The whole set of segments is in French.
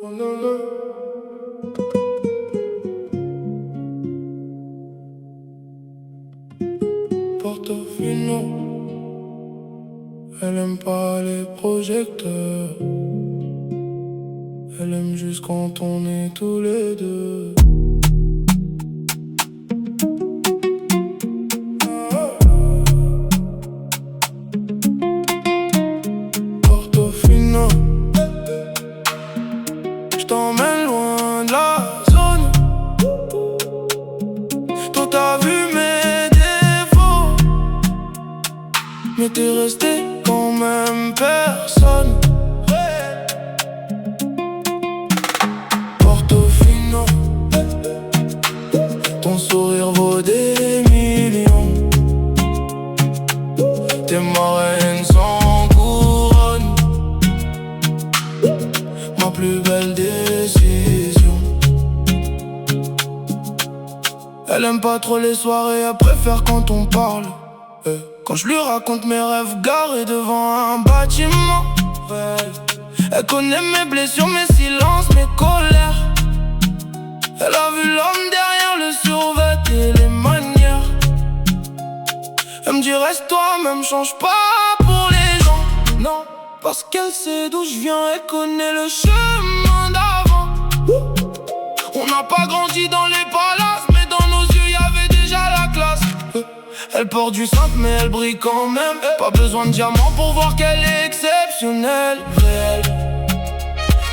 Oh là là. Portofino, elle aime pas les projecteurs. Elle aime juste quand on est tous les deux. Portofino, j't'emmène loin de la zone. Toi t'as vu mes défauts, mais t'es resté quand même personne. Portofino, ton sourire vaut des millions. T'es ma reine sans couronne, ma plus belle décision. Elle aime pas trop les soirées, elle préfère quand on parle. Quand je lui raconte mes rêves garés devant un bâtiment. Elle connaît mes blessures, mes silences, mes colères. Elle a vu l'homme derrière le survêt et les manières. Elle me dit reste toi-même, change pas pour les gens. Non, parce qu'elle sait d'où je viens, elle connaît le chemin d'avant. On n'a pas grandi dans les palaces, mais dans nos yeux y'avait déjà la classe. Elle porte du simple mais elle brille quand même. Pas besoin de diamants pour voir qu'elle est exceptionnelle, réelle.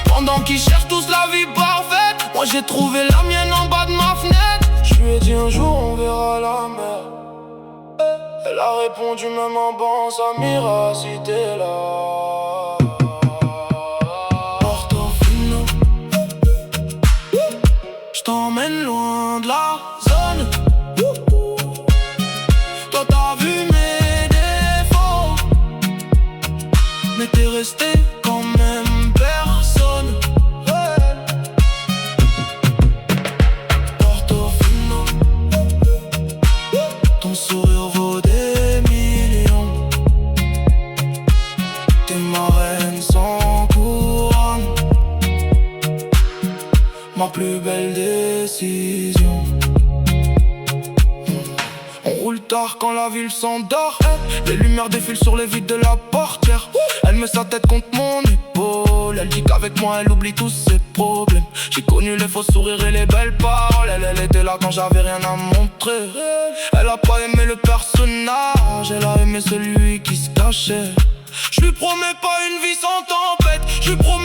Pendant qu'ils cherchent tous la vie parfaite, moi j'ai trouvé la mienne en bas de ma fenêtre. Je lui ai dit un jour on verra la mer. Elle a répondu même en ban, Samira si t'es là. Portofino, j't'emmène loin de la zone. Toi t'as vu mes défauts, mais t'es resté quand même personne. Portofino, ton sourire vaut des millions. T'es ma reine sans couronne, ma plus belle décision. On roule tard quand la ville s'endort. Les lumières défilent sur les vitres de la portière. Elle met sa tête contre mon épaule. Elle dit qu'avec moi elle oublie tous ses problèmes. J'ai connu les faux sourires et les belles paroles. Elle était là quand j'avais rien à montrer. Elle a pas aimé le personnage, elle a aimé celui qui se cachait. Je lui promets pas une vie sans tempête, je lui promets